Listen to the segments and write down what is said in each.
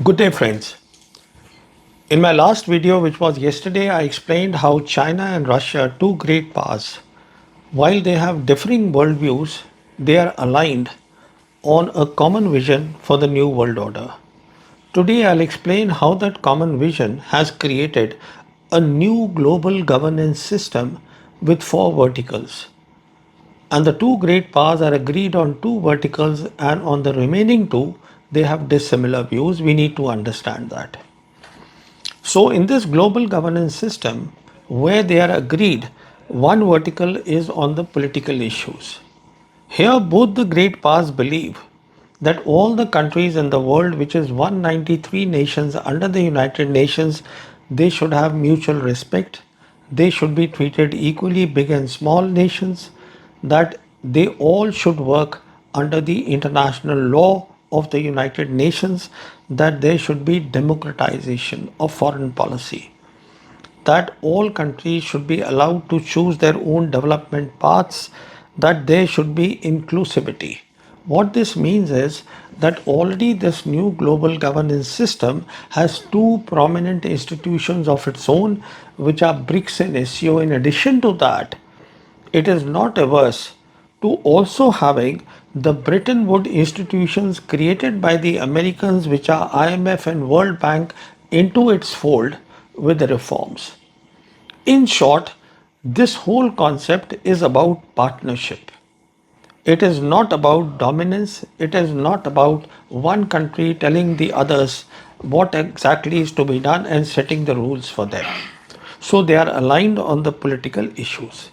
Good day, friends. In my last video, which was yesterday, I explained how China and Russia, two great powers, while they have differing worldviews, they are aligned on a common vision for the new world order. Today, I'll explain how that common vision has created a new global governance system with four verticals. And the two great powers are agreed on two verticals, and on the remaining two, they have dissimilar views. We need to understand that. So, in this global governance system, where they are agreed, one vertical is on the political issues. Here, both the great powers believe that all the countries in the world, which is 193 nations under the United Nations, they should have mutual respect. They should be treated equally, big and small nations, that they all should work under the international law of the United Nations, that there should be democratization of foreign policy, that all countries should be allowed to choose their own development paths, that there should be inclusivity. What this means is that already this new global governance system has two prominent institutions of its own, which are BRICS and SCO. In addition to that, it is not averse to also having the Bretton Woods institutions created by the Americans, which are IMF and World Bank, into its fold with the reforms. In short, this whole concept is about partnership. It is not about dominance. It is not about one country telling the others what exactly is to be done and setting the rules for them. So they are aligned on the political issues.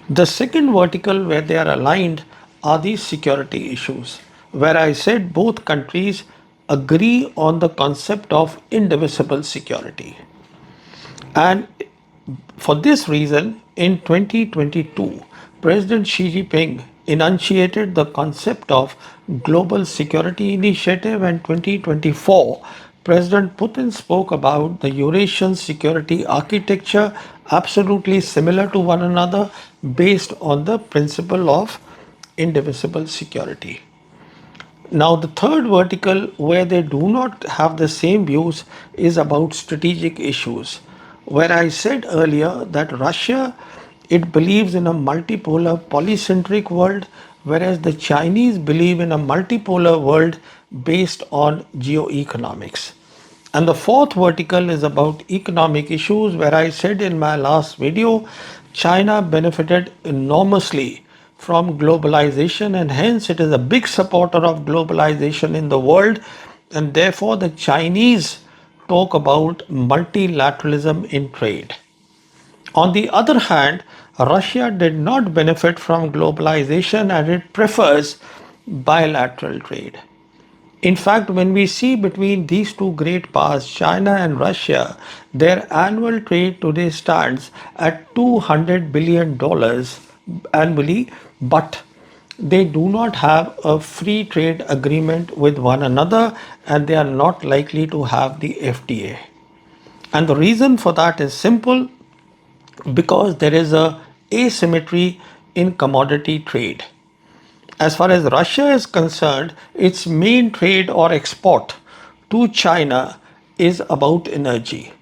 The second vertical where they are aligned are the security issues, where I said both countries agree on the concept of indivisible security. And for this reason, in 2022, President Xi Jinping enunciated the concept of Global Security Initiative, and 2024, President Putin spoke about the Eurasian security architecture, absolutely similar to one another, based on the principle of indivisible security. Now, the third vertical where they do not have the same views is about strategic issues. Where I said earlier that Russia, it believes in a multipolar polycentric world, whereas the Chinese believe in a multipolar world based on geoeconomics. And the fourth vertical is about economic issues, where I said in my last video, China benefited enormously from globalization, and hence it is a big supporter of globalization in the world. And therefore, the Chinese talk about multilateralism in trade. On the other hand, Russia did not benefit from globalization and it prefers bilateral trade. In fact, when we see between these two great powers, China and Russia, their annual trade today stands at $200 billion annually, but they do not have a free trade agreement with one another, and they are not likely to have the FTA. And the reason for that is simple, because there is a asymmetry in commodity trade. As far as Russia is concerned, its main trade or export to China is about energy.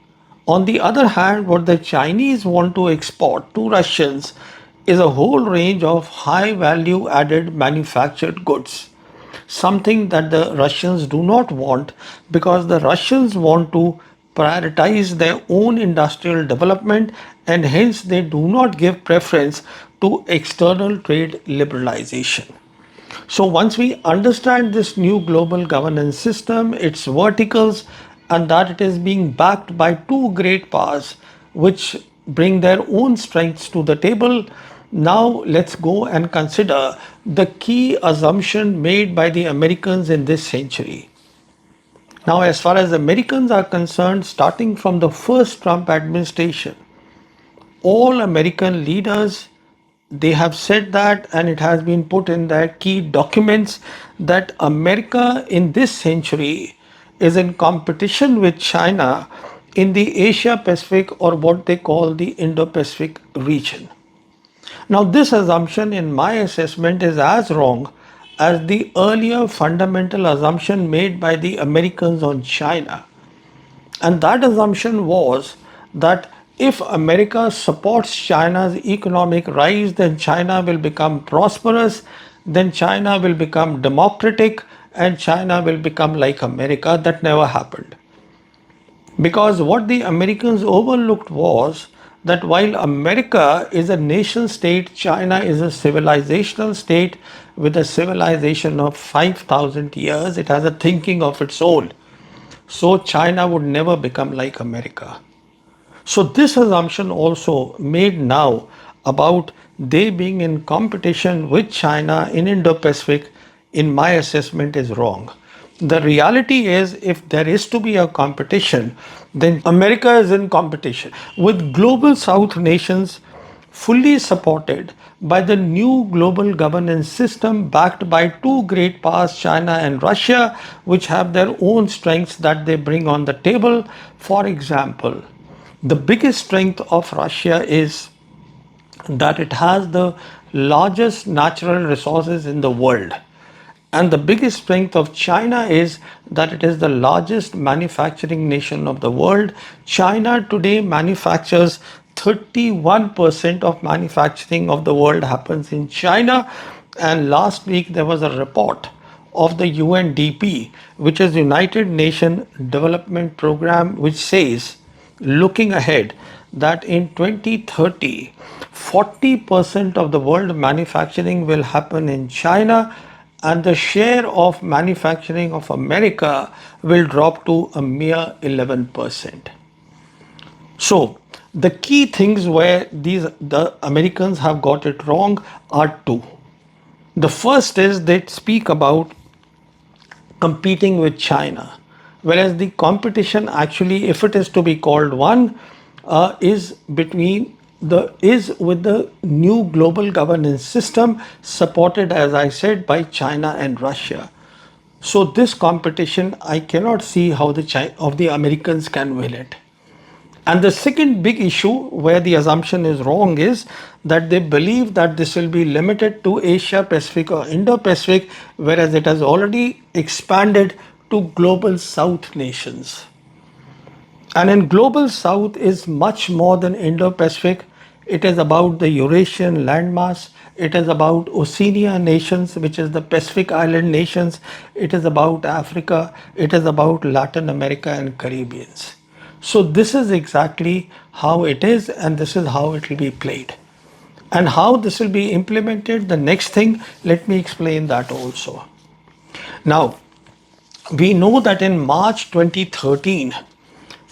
On the other hand, what the Chinese want to export to Russians is a whole range of high value added manufactured goods, something that the Russians do not want, because the Russians want to prioritize their own industrial development, and hence they do not give preference to external trade liberalization. So once we understand this new global governance system, its verticals, and that it is being backed by two great powers which bring their own strengths to the table, now let's go and consider the key assumption made by the Americans in this century. Now, as far as Americans are concerned, starting from the first Trump administration, all American leaders, they have said that, and it has been put in their key documents, that America in this century is in competition with China in the Asia Pacific, or what they call the Indo Pacific region. Now, this assumption, in my assessment, is as wrong as the earlier fundamental assumption made by the Americans on China. And that assumption was that if America supports China's economic rise, then China will become prosperous, then China will become democratic, and China will become like America. That never happened. Because what the Americans overlooked was that while America is a nation state, China is a civilizational state with a civilization of 5,000 years. It has a thinking of its own. So China would never become like America. So this assumption also made now about they being in competition with China in Indo-Pacific, in my assessment, is wrong. The reality is if there is to be a competition, then America is in competition with global South nations fully supported by the new global governance system backed by two great powers, China and Russia, which have their own strengths that they bring on the table. For example, the biggest strength of Russia is that it has the largest natural resources in the world. And the biggest strength of China is that it is the largest manufacturing nation of the world. China today manufactures 31% of manufacturing of the world happens in China. And last week there was a report of the UNDP, which is United Nations Development Program, which says, looking ahead, that in 2030, 40% of the world manufacturing will happen in China, and the share of manufacturing of America will drop to a mere 11%. So the key things where the Americans have got it wrong are two. The first is they speak about competing with China, whereas the competition actually, if it is to be called one, is between the is with the new global governance system supported, as I said, by China and Russia. So this competition, I cannot see how the Americans can win it. And the second big issue where the assumption is wrong is that they believe that this will be limited to Asia Pacific or Indo Pacific, whereas it has already expanded to global South nations. And in global South is much more than Indo Pacific. It is about the Eurasian landmass. It is about Oceania nations, which is the Pacific Island nations. It is about Africa. It is about Latin America and Caribbeans. So this is exactly how it is, and this is how it will be played. And how this will be implemented, the next thing, let me explain that also. Now, we know that in March 2013,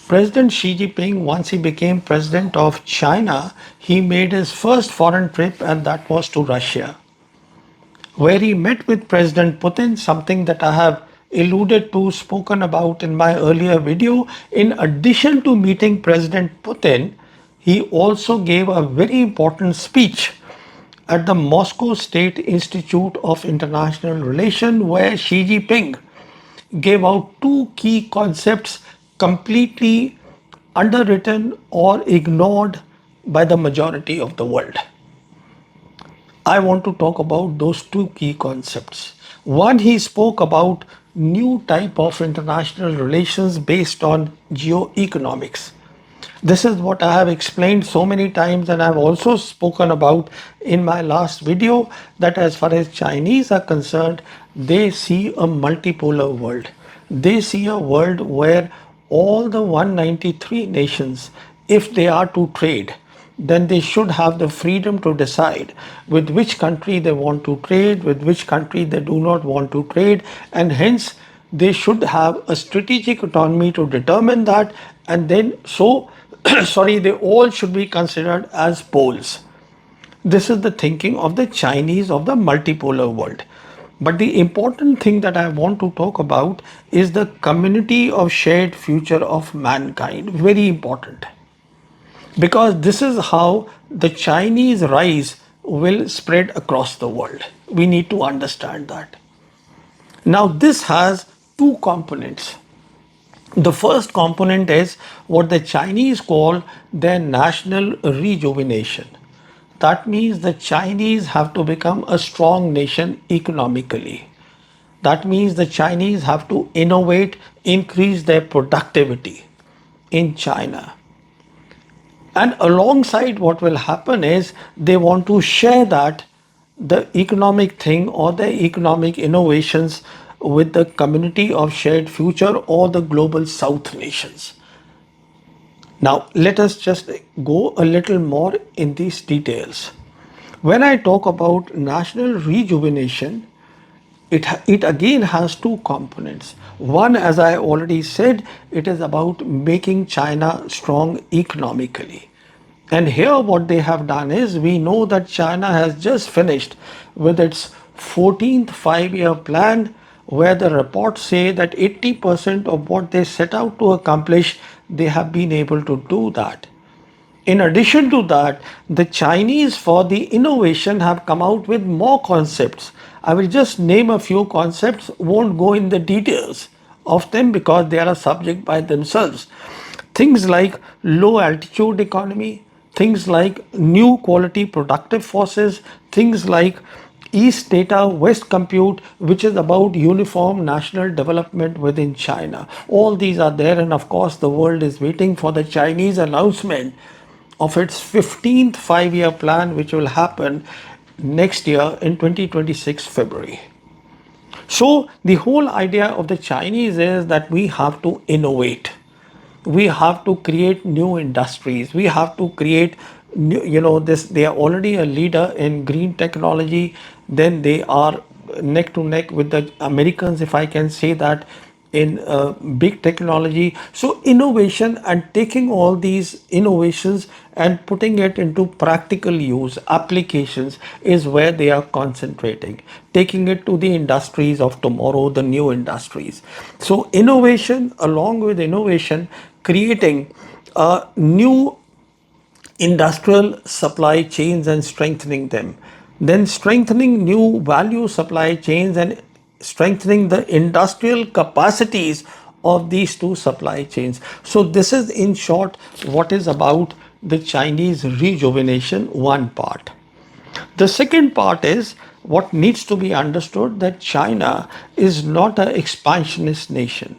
President Xi Jinping, once he became president of China, he made his first foreign trip, and that was to Russia, where he met with President Putin, something that I have alluded to, spoken about in my earlier video. In addition to meeting President Putin, he also gave a very important speech at the Moscow State Institute of International Relations, where Xi Jinping gave out two key concepts completely underwritten or ignored by the majority of the world. I want to talk about those two key concepts. One, he spoke about new type of international relations based on geoeconomics. This is what I have explained so many times, and I've also spoken about in my last video, that as far as Chinese are concerned, they see a multipolar world. They see a world where all the 193 nations, if they are to trade, then they should have the freedom to decide with which country they want to trade, with which country they do not want to trade, and hence they should have a strategic autonomy to determine that. And then so sorry, they all should be considered as poles. This is the thinking of the Chinese of the multipolar world. But the important thing that I want to talk about is the community of shared future of mankind. Very important. Because this is how the Chinese rise will spread across the world. We need to understand that. Now, this has two components. The first component is what the Chinese call their national rejuvenation. That means the Chinese have to become a strong nation economically. That means the Chinese have to innovate, increase their productivity in China. And alongside what will happen is they want to share that the economic thing or the economic innovations with the community of shared future or the global south nations. Now, let us just go a little more in these details. When I talk about national rejuvenation, it again has two components. One, as I already said, it is about making China strong economically. And here, what they have done is we know that China has just finished with its 14th 5 year plan, where the reports say that 80% of what they set out to accomplish, they have been able to do that. In addition to that, the Chinese for the innovation have come out with more concepts. I will just name a few concepts, won't go in the details of them because they are a subject by themselves. Things like low altitude economy, things like new quality productive forces, things like East Data, West Compute, which is about uniform national development within China. All these are there, and of course, the world is waiting for the Chinese announcement of its 15th 5 year plan, which will happen next year in 2026 February. So, the whole idea of the Chinese is that we have to innovate. We have to create new industries. We have to create new, this, they are already a leader in green technology. Then they are neck to neck with the Americans, if I can say that, in big technology. So innovation and taking all these innovations and putting it into practical use applications is where they are concentrating, taking it to the industries of tomorrow, the new industries. So innovation, along with innovation, creating a new industrial supply chains and strengthening them, then strengthening new value supply chains and strengthening the industrial capacities of these two supply chains. So this is in short what is about the Chinese rejuvenation, one part. The second part is what needs to be understood, that China is not an expansionist nation,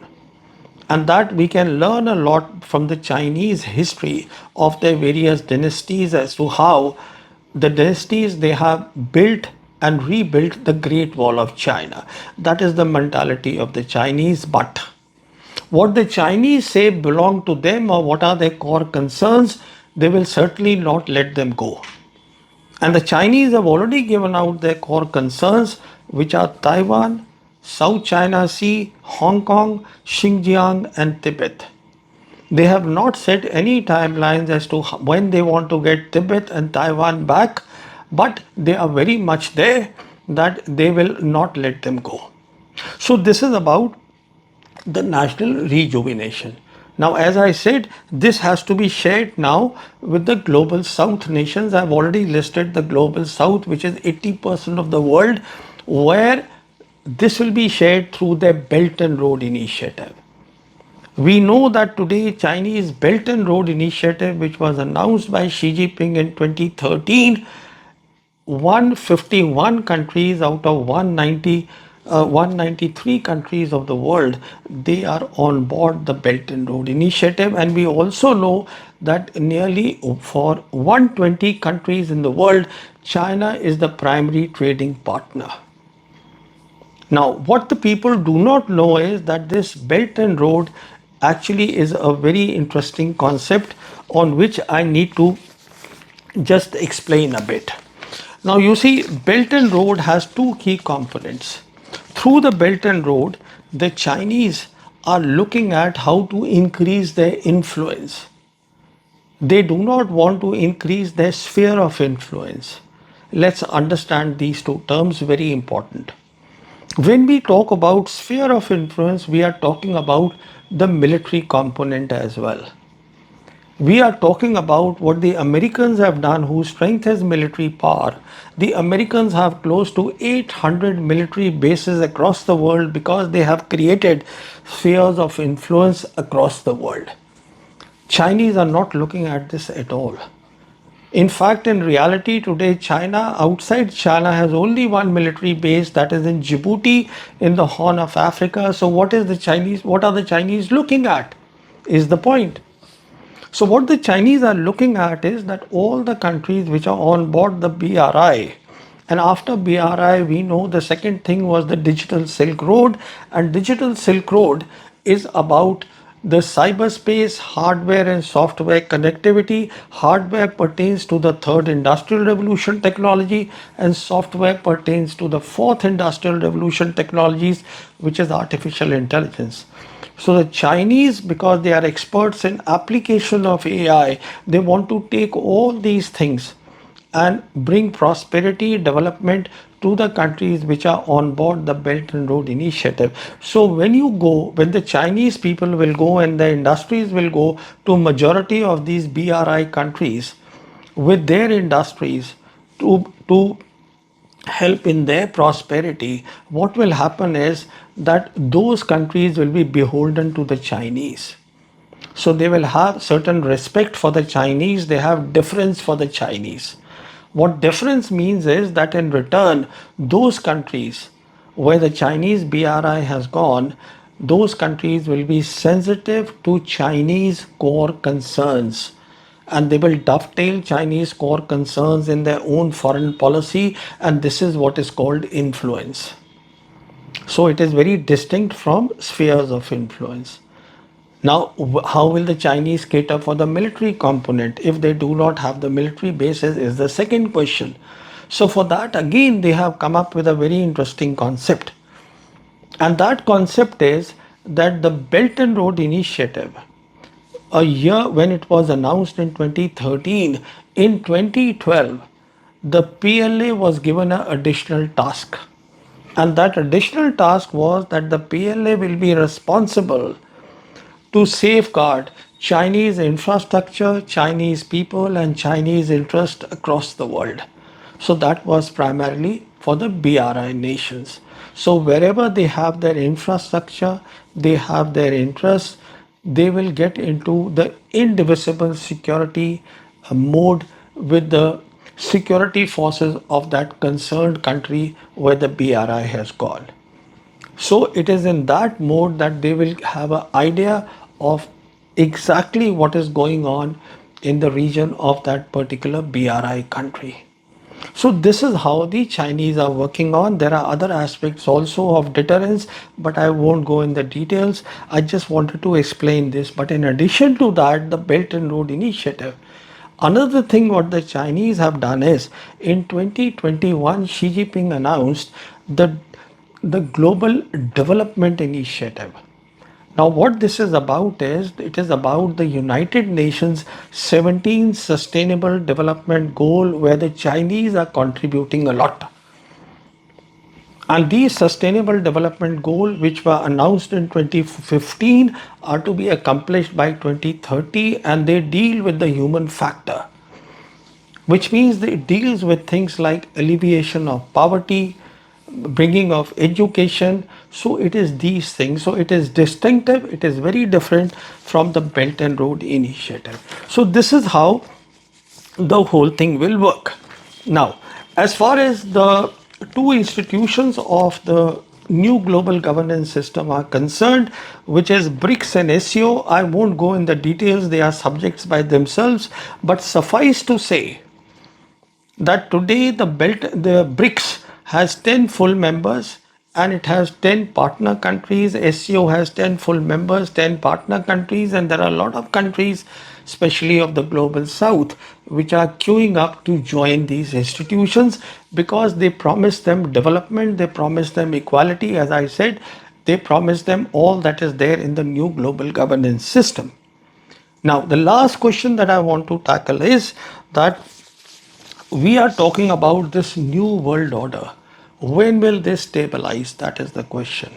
and that we can learn a lot from the Chinese history of their various dynasties as to how the dynasties they have built and rebuilt the Great Wall of China. That is the mentality of the Chinese. But what the Chinese say belong to them or what are their core concerns, they will certainly not let them go. And the Chinese have already given out their core concerns, which are Taiwan, South China Sea, Hong Kong, Xinjiang, and Tibet. They have not set any timelines as to when they want to get Tibet and Taiwan back, but they are very much there that they will not let them go. So, this is about the national rejuvenation. Now, as I said, this has to be shared now with the global south nations. I've already listed the global south, which is 80% of the world, where this will be shared through the Belt and Road Initiative. We know that today Chinese Belt and Road Initiative, which was announced by Xi Jinping in 2013, 151 countries out of 193 countries of the world, they are on board the Belt and Road Initiative. And we also know that nearly for 120 countries in the world, China is the primary trading partner. Now, what the people do not know is that this Belt and Road actually is a very interesting concept on which I need to just explain a bit. Now, you see, Belt and Road has two key components. Through the Belt and Road, the Chinese are looking at how to increase their influence. They do not want to increase their sphere of influence. Let's understand these two terms, very important. When we talk about sphere of influence, we are talking about the military component as well. We are talking about what the Americans have done, whose strength is military power. The Americans have close to 800 military bases across the world because they have created spheres of influence across the world. Chinese are not looking at this at all. In fact, in reality, today, outside China, has only one military base, that is in Djibouti in the Horn of Africa. So, what are the Chinese looking at? Is the point. So, what the Chinese are looking at is that all the countries which are on board the BRI, and after BRI, we know the second thing was the Digital Silk Road, and Digital Silk Road is about the cyberspace, hardware and software connectivity. Hardware pertains to the third industrial revolution technology, and software pertains to the fourth industrial revolution technologies, which is artificial intelligence. So the Chinese, because they are experts in application of AI, they want to take all these things and bring prosperity, development to the countries which are on board the Belt and Road Initiative. So when the Chinese people will go and the industries will go to majority of these BRI countries with their industries to help in their prosperity, what will happen is that those countries will be beholden to the Chinese. So they will have certain respect for the Chinese, they have deference for the Chinese. What deference means is that in return, those countries where the Chinese BRI has gone, those countries will be sensitive to Chinese core concerns, and they will dovetail Chinese core concerns in their own foreign policy, and this is what is called influence. So it is very distinct from spheres of influence. Now, how will the Chinese cater for the military component if they do not have the military bases is the second question. So for that, again, they have come up with a very interesting concept. And that concept is that the Belt and Road Initiative, a year when it was announced in 2013, in 2012, the PLA was given an additional task. And that additional task was that the PLA will be responsible to safeguard Chinese infrastructure, Chinese people, and Chinese interest across the world. So that was primarily for the BRI nations. So wherever they have their infrastructure, they have their interests, they will get into the indivisible security mode with the security forces of that concerned country where the BRI has gone. So it is in that mode that they will have an idea of exactly what is going on in the region of that particular BRI country. So this is how the Chinese are working on. There are other aspects also of deterrence, but I won't go in the details. I just wanted to explain this. But in addition to that, the Belt and Road Initiative. Another thing what the Chinese have done is in 2021, Xi Jinping announced the Global Development Initiative. Now, what this is about is it is about the United Nations 17 Sustainable Development Goal, where the Chinese are contributing a lot. And these Sustainable Development Goals, which were announced in 2015, are to be accomplished by 2030, and they deal with the human factor, which means it deals with things like alleviation of poverty, bringing of education. So it is these things. So it is distinctive, it is very different from the Belt and Road Initiative. So this is how the whole thing will work. Now, as far as the two institutions of the new global governance system are concerned, which is BRICS and SCO, I won't go in the details, they are subjects by themselves, but suffice to say that today the BRICS has 10 full members and it has 10 partner countries. SCO has 10 full members, 10 partner countries, and there are a lot of countries, especially of the global south, which are queuing up to join these institutions because they promise them development, they promise them equality, as I said, they promise them all that is there in the new global governance system. Now, the last question that I want to tackle is that we are talking about this new world order. When will this stabilize? That is the question.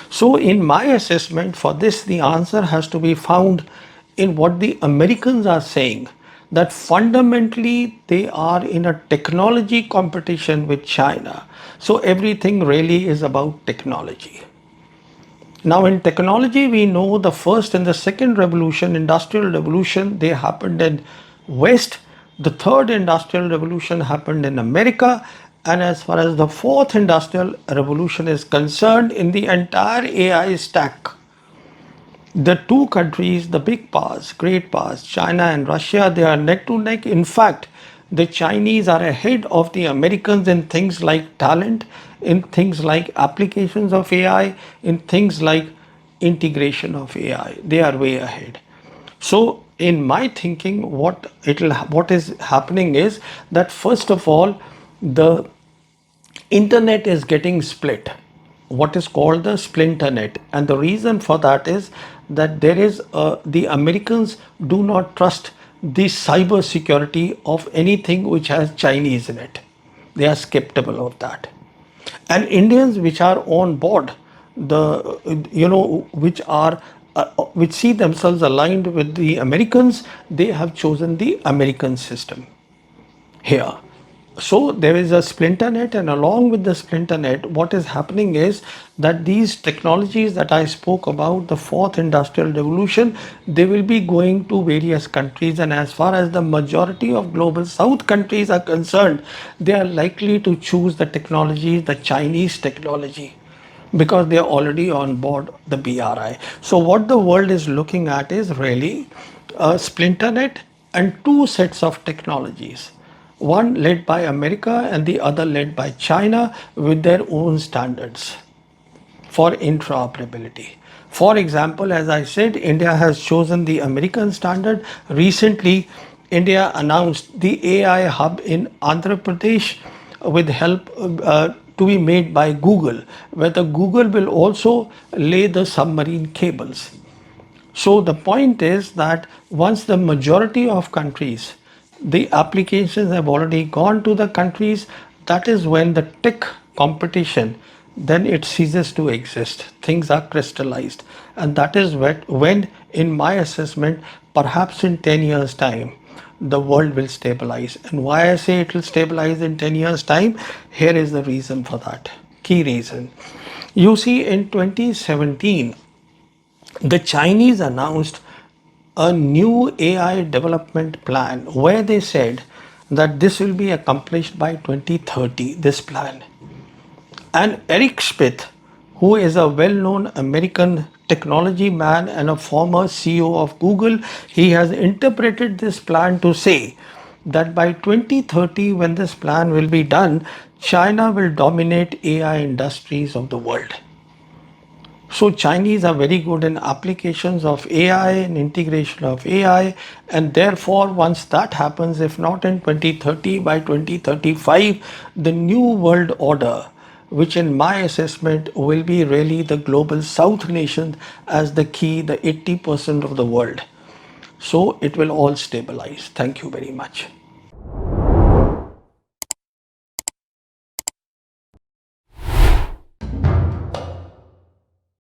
So, in my assessment for this, the answer has to be found in what the Americans are saying, that fundamentally they are in a technology competition with China. So, everything really is about technology. Now, in technology, we know the first and the second revolution, industrial revolution, they happened in West. The third industrial revolution happened in America. And as far as the fourth industrial revolution is concerned, in the entire AI stack, the two countries, the big powers, great powers, China and Russia, they are neck to neck. In fact, the Chinese are ahead of the Americans in things like talent, in things like applications of AI, in things like integration of AI. They are way ahead. So, in my thinking, what is happening is that first of all, the internet is getting split, what is called the splinternet, and the reason for that is that there is the Americans do not trust the cyber security of anything which has Chinese in it. They are skeptical of that. And Indians which are on board, the which see themselves aligned with the Americans, they have chosen the American system here. So there is a splinter net, and along with the splinter net, what is happening is that these technologies that I spoke about, the fourth industrial revolution, they will be going to various countries. And as far as the majority of global south countries are concerned, they are likely to choose the technology, the Chinese technology, because they are already on board the BRI. So what the world is looking at is really a splinter net and two sets of technologies, one led by America and the other led by China with their own standards for interoperability. For example, as I said, India has chosen the American standard. Recently, India announced the AI hub in Andhra Pradesh with help to be made by Google, where the Google will also lay the submarine cables. So the point is that once the majority of countries, the applications have already gone to the countries, that is when the tech competition, then it ceases to exist. Things are crystallized. And that is when, in my assessment, perhaps in 10 years' time, the world will stabilize. And why I say it will stabilize in 10 years' time, here is the reason for that. Key reason. You see, in 2017, the Chinese announced a new AI development plan where they said that this will be accomplished by 2030, this plan. And Eric Schmidt, who is a well known American technology man and a former CEO of Google, he has interpreted this plan to say that by 2030, when this plan will be done, China will dominate AI industries of the world. So Chinese are very good in applications of AI and integration of AI, and therefore once that happens, if not in 2030, by 2035, the new world order, which in my assessment will be really the global south nations as the key, the 80% of the world. So it will all stabilize. Thank you very much.